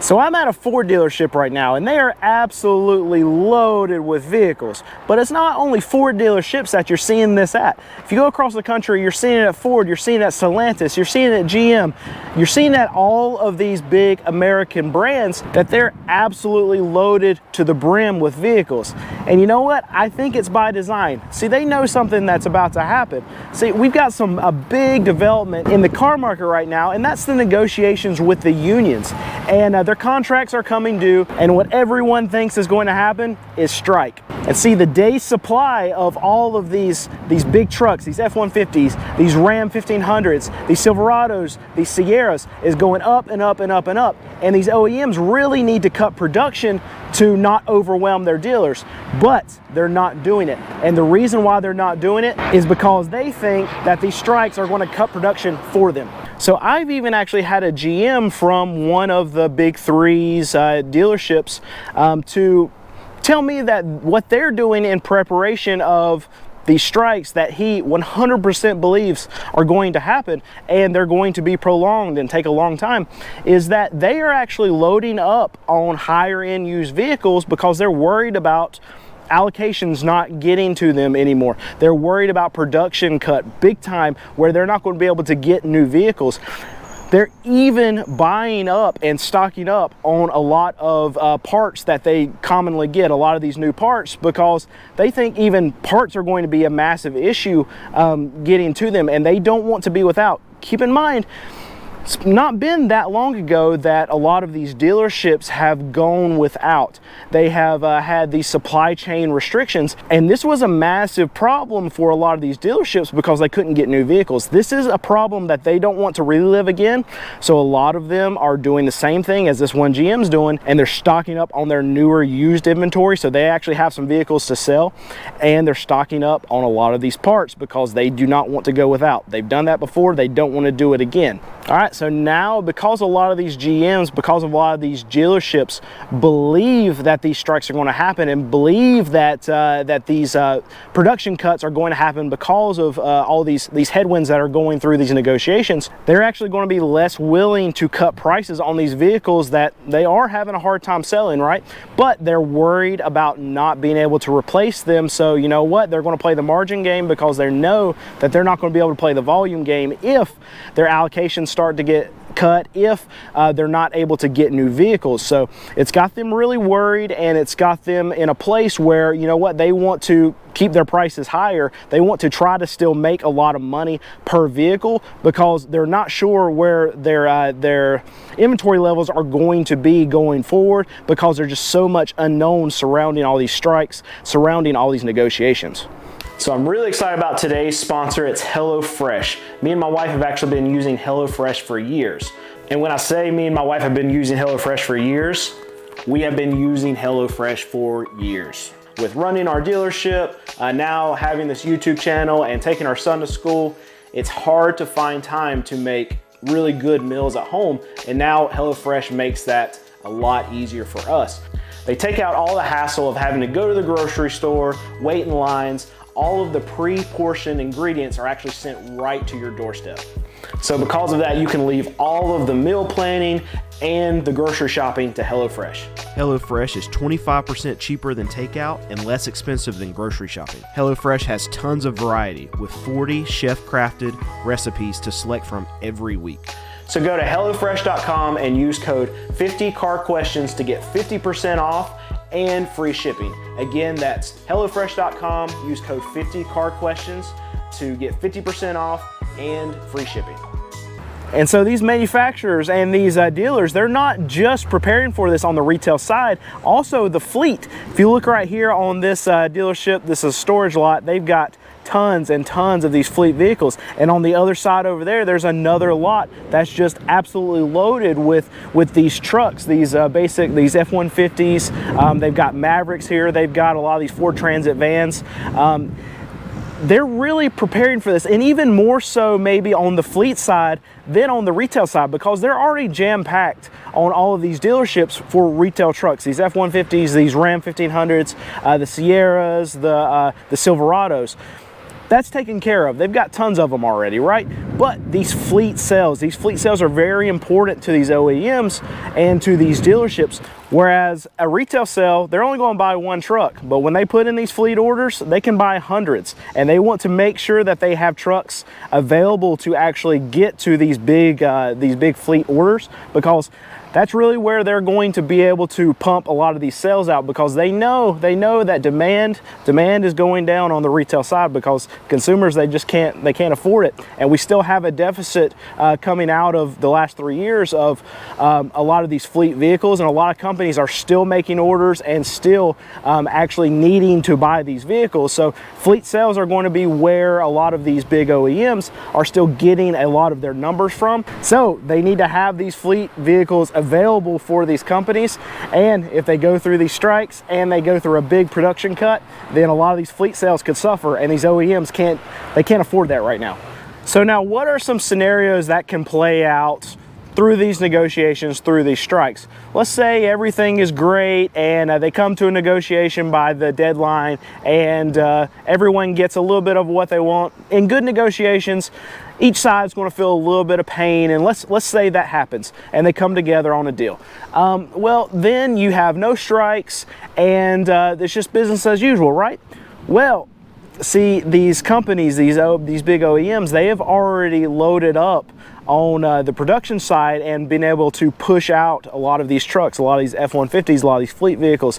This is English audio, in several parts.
So I'm at a Ford dealership right now, and they are absolutely loaded with vehicles. But it's not only Ford dealerships that you're seeing this at. If you go across the country, you're seeing it at Ford, you're seeing it at Stellantis, you're seeing it at GM, you're seeing it at all of these big American brands, that they're absolutely loaded to the brim with vehicles. And you know what? I think it's by design. See, they know something that's about to happen. See, we've got a big development in the car market right now, and that's the negotiations with the unions. And their contracts are coming due, and what everyone thinks is going to happen is strike. And see, the day supply of all of these big trucks, these F-150s, these Ram 1500s, these Silverados, these Sierras, is going up and up and up and up. And these OEMs really need to cut production to not overwhelm their dealers, but they're not doing it. And the reason why they're not doing it is because they think that these strikes are going to cut production for them. So I've even actually had a GM from one of the big threes dealerships to tell me that what they're doing in preparation of these strikes that he 100% believes are going to happen, and they're going to be prolonged and take a long time, is that they are actually loading up on higher end used vehicles because they're worried about allocations not getting to them anymore. They're worried about production cut big time, where they're not going to be able to get new vehicles. They're even buying up and stocking up on a lot of parts that they commonly get, a lot of these new parts, because they think even parts are going to be a massive issue getting to them, and they don't want to be without. Keep in mind, it's not been that long ago that a lot of these dealerships have gone without. They have had these supply chain restrictions, and this was a massive problem for a lot of these dealerships because they couldn't get new vehicles. This is a problem that they don't want to relive again, so a lot of them are doing the same thing as this one GM's doing, and they're stocking up on their newer used inventory, so they actually have some vehicles to sell, and they're stocking up on a lot of these parts because they do not want to go without. They've done that before, they don't want to do it again. All right, so now because a lot of these GMs, because a lot of these dealerships believe that these strikes are going to happen, and believe that that these production cuts are going to happen because of all these headwinds that are going through these negotiations, they're actually going to be less willing to cut prices on these vehicles that they are having a hard time selling, right? But they're worried about not being able to replace them. So you know what? They're going to play the margin game because they know that they're not going to be able to play the volume game if their allocations start to get cut, if they're not able to get new vehicles. So it's got them really worried, and it's got them in a place where, you know what, they want to keep their prices higher. They want to try to still make a lot of money per vehicle because they're not sure where their inventory levels are going to be going forward, because there's just so much unknown surrounding all these strikes, surrounding all these negotiations. So I'm really excited about today's sponsor. It's HelloFresh. Me and my wife have actually been using HelloFresh for years. And when I say me and my wife have been using HelloFresh for years, we have been using HelloFresh for years. With running our dealership, now having this YouTube channel and taking our son to school, it's hard to find time to make really good meals at home. And now HelloFresh makes that a lot easier for us. They take out all the hassle of having to go to the grocery store, wait in lines. All of the pre-portioned ingredients are actually sent right to your doorstep. So because of that, you can leave all of the meal planning and the grocery shopping to HelloFresh. HelloFresh is 25% cheaper than takeout and less expensive than grocery shopping. HelloFresh has tons of variety with 40 chef-crafted recipes to select from every week. So go to HelloFresh.com and use code 50CarQuestions to get 50% off and free shipping. Again, that's HelloFresh.com. Use code 50CarQuestions to get 50% off and free shipping. And so these manufacturers and these dealers, they're not just preparing for this on the retail side, also the fleet. If you look right here on this dealership, this is a storage lot, they've got tons and tons of these fleet vehicles. And on the other side over there, there's another lot that's just absolutely loaded with these trucks, these F-150s. They've got Mavericks here. They've got a lot of these Ford Transit vans. They're really preparing for this, and even more so maybe on the fleet side than on the retail side, because they're already jam-packed on all of these dealerships for retail trucks, these F-150s, these Ram 1500s, the Sierras, the Silverados. That's taken care of. They've got tons of them already, right? But these fleet sales are very important to these OEMs and to these dealerships. Whereas a retail sale, they're only going to buy one truck. But when they put in these fleet orders, they can buy hundreds. And they want to make sure that they have trucks available to actually get to these big fleet orders, because that's really where they're going to be able to pump a lot of these sales out, because they know that demand is going down on the retail side, because consumers, they can't afford it. And we still have a deficit coming out of the last 3 years of a lot of these fleet vehicles, and a lot of companies are still making orders and still actually needing to buy these vehicles. So fleet sales are going to be where a lot of these big OEMs are still getting a lot of their numbers from. So they need to have these fleet vehicles available for these companies, and if they go through these strikes and they go through a big production cut, then a lot of these fleet sales could suffer, and these OEMs can't afford that right now. So now, what are some scenarios that can play out through these negotiations, through these strikes? Let's say everything is great and they come to a negotiation by the deadline, and everyone gets a little bit of what they want. In good negotiations, each side's going to feel a little bit of pain, and let's say that happens and they come together on a deal. Well, then you have no strikes, and it's just business as usual, right? Well, see, these companies, these big OEMs, they have already loaded up on the production side and been able to push out a lot of these trucks, a lot of these F-150s, a lot of these fleet vehicles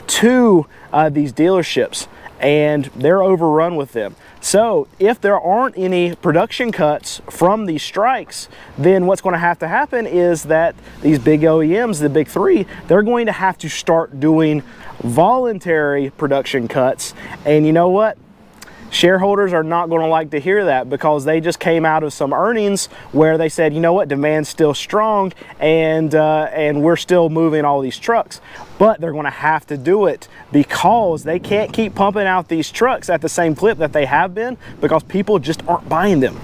to these dealerships, and they're overrun with them. So if there aren't any production cuts from these strikes, then what's going to happen is that these big OEMs, the big three, they're going to have to start doing voluntary production cuts. And you know what? Shareholders are not going to like to hear that, because they just came out of some earnings where they said, you know what, demand's still strong, and we're still moving all these trucks. But they're going to have to do it, because they can't keep pumping out these trucks at the same clip that they have been, because people just aren't buying them.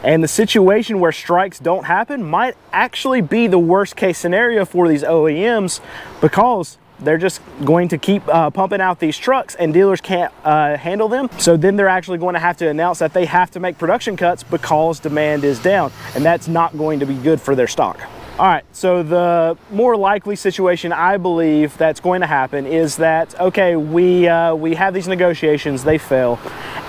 And the situation where strikes don't happen might actually be the worst case scenario for these OEMs, because they're just going to keep pumping out these trucks, and dealers can't handle them. So then they're actually going to have to announce that they have to make production cuts because demand is down, and that's not going to be good for their stock. All right, so the more likely situation I believe that's going to happen is that, okay, we have these negotiations, they fail,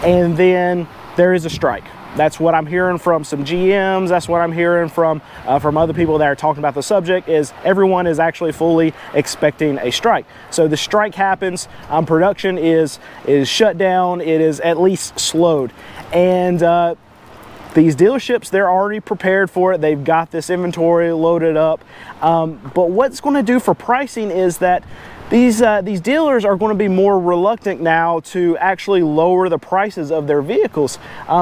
and then there is a strike. That's what I'm hearing from some GMs. That's what I'm hearing from other people that are talking about the subject, is everyone is actually fully expecting a strike. So the strike happens, production is shut down, it is at least slowed. And these dealerships, they're already prepared for it. They've got this inventory loaded up. But what's going to do for pricing is that these dealers are going to be more reluctant now to actually lower the prices of their vehicles,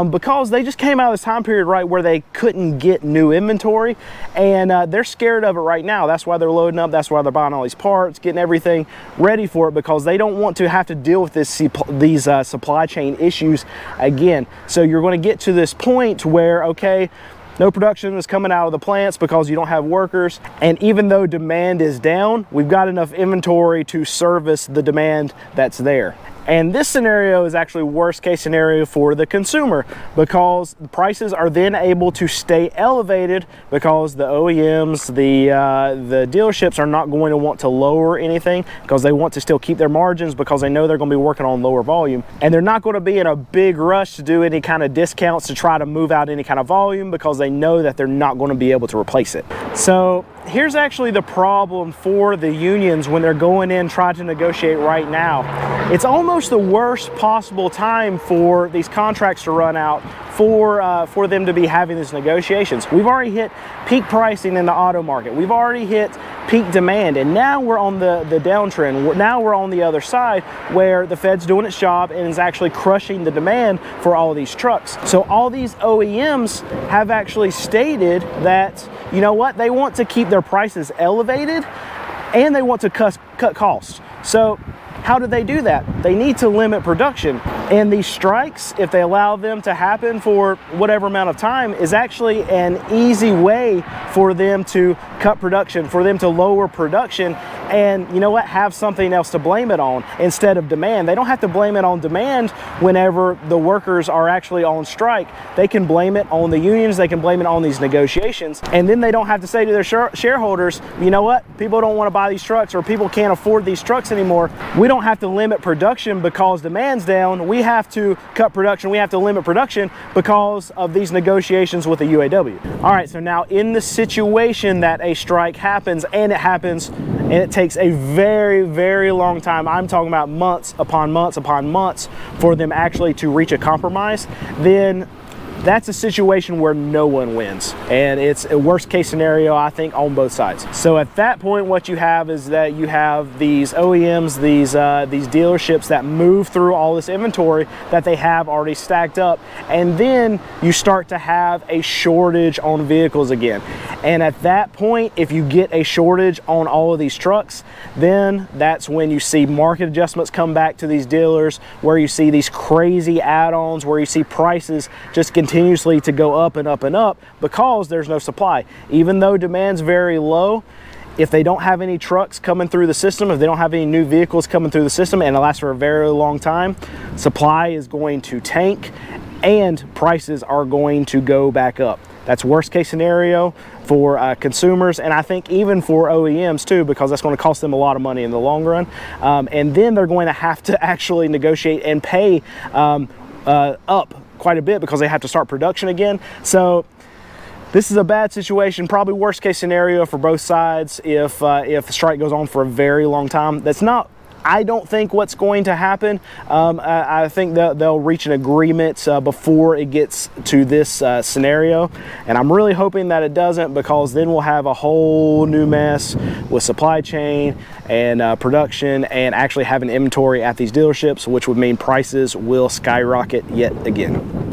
because they just came out of this time period, right, where they couldn't get new inventory, and they're scared of it right now. That's why they're loading up. That's why they're buying all these parts, getting everything ready for it, because they don't want to have to deal with these supply chain issues again. So you're going to get to this point where, okay, no production is coming out of the plants because you don't have workers. And even though demand is down, we've got enough inventory to service the demand that's there. And this scenario is actually worst case scenario for the consumer, because the prices are then able to stay elevated, because the OEMs, the dealerships are not going to want to lower anything, because they want to still keep their margins, because they know they're going to be working on lower volume. And they're not going to be in a big rush to do any kind of discounts to try to move out any kind of volume, because they know that they're not going to be able to replace it. So here's actually the problem for the unions when they're going in trying to negotiate right now. It's almost the worst possible time for these contracts to run out, for them to be having these negotiations. We've already hit peak pricing in the auto market. We've already hit peak demand, and now we're on the downtrend. Now we're on the other side where the Fed's doing its job and is actually crushing the demand for all of these trucks. So all these OEMs have actually stated that, you know what, they want to keep their prices elevated, and they want to cut costs. So how do they do that? they need to limit production. And these strikes, if they allow them to happen for whatever amount of time, is actually an easy way for them to cut production, for them to lower production, and you know what, have something else to blame it on instead of demand. They don't have to blame it on demand whenever the workers are actually on strike. They can blame it on the unions, they can blame it on these negotiations, and then they don't have to say to their shareholders, you know what, people don't want to buy these trucks, or people can't afford these trucks anymore. We don't have to limit production because demand's down. We have to cut production, we have to limit production because of these negotiations with the UAW. All right, so now in the situation that a strike happens, and it takes a very, very long time, I'm talking about months upon months upon months for them actually to reach a compromise, then that's a situation where no one wins, and it's a worst case scenario, I think, on both sides. So at that point, what you have is that you have these OEMs, these dealerships that move through all this inventory that they have already stacked up, and then you start to have a shortage on vehicles again. And at that point, if you get a shortage on all of these trucks, then that's when you see market adjustments come back to these dealers, where you see these crazy add-ons, where you see prices just continuously to go up and up and up because there's no supply. Even though demand's very low, if they don't have any trucks coming through the system, if they don't have any new vehicles coming through the system, and it lasts for a very long time, supply is going to tank and prices are going to go back up. That's worst case scenario for consumers, and I think even for OEMs too, because that's going to cost them a lot of money in the long run. And then they're going to have to actually negotiate and pay up quite a bit because they have to start production again. So this is a bad situation, probably worst case scenario for both sides if the strike goes on for a very long time. That's not, I don't think, what's going to happen. I think that they'll reach an agreement before it gets to this scenario, and I'm really hoping that it doesn't, because then we'll have a whole new mess with supply chain and production, and actually having inventory at these dealerships, which would mean prices will skyrocket yet again.